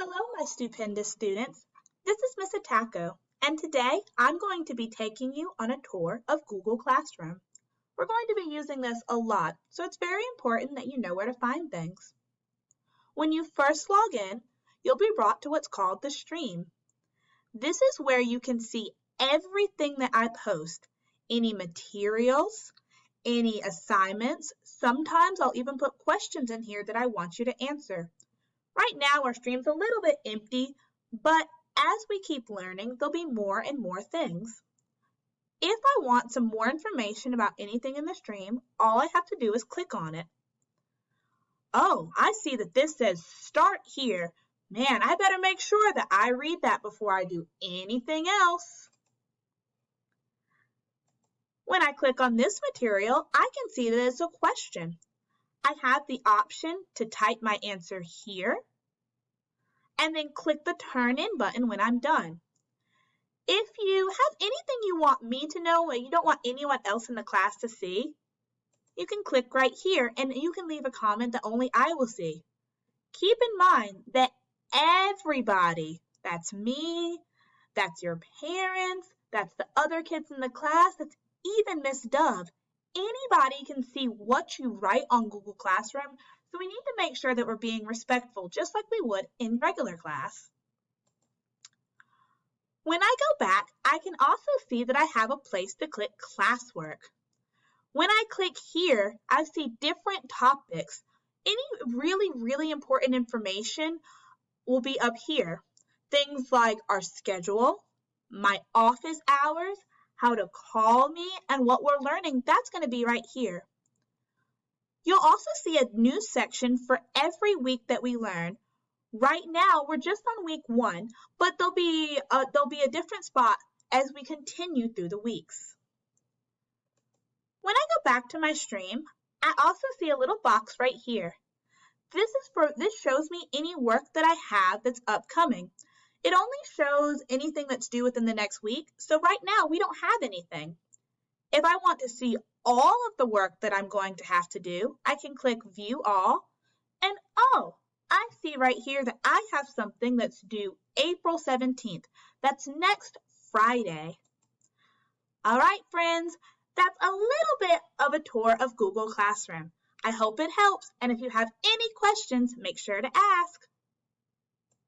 Hello, my stupendous students. This is Miss Atako, and today I'm going to be taking you on a tour of Google Classroom. We're going to be using this a lot, so it's very important that you know where to find things. When you first log in, you'll be brought to what's called the stream. This is where you can see everything that I post, any materials, any assignments. Sometimes I'll even put questions in here that I want you to answer. Right now, our stream's a little bit empty, but as we keep learning, there'll be more and more things. If I want some more information about anything in the stream, all I have to do is click on it. Oh, I see that this says start here. Man, I better make sure that I read that before I do anything else. When I click on this material, I can see that it's a question. I have the option to type my answer here and then click the Turn In button when I'm done. If you have anything you want me to know and you don't want anyone else in the class to see, you can click right here and you can leave a comment that only I will see. Keep in mind that everybody, that's me, that's your parents, that's the other kids in the class, that's even Miss Dove, anybody can see what you write on Google Classroom, so we need to make sure that we're being respectful, just like we would in regular class. When I go back, I can also see that I have a place to click Classwork. When I click here, I see different topics. Any really important information will be up here. Things like our schedule, my office hours, how to call me, and what we're learning, that's going to be right here. You'll also see a new section for every week that we learn. Right now, we're just on week 1, but there'll be a different spot as we continue through the weeks. When I go back to my stream, I also see a little box right here. This shows me any work that I have that's upcoming. It only shows anything that's due within the next week, so right now we don't have anything. If I want to see all of the work that I'm going to have to do, I can click View All, and oh, I see right here that I have something that's due April 17th. That's next Friday. All right, friends, that's a little bit of a tour of Google Classroom. I hope it helps, and if you have any questions, make sure to ask.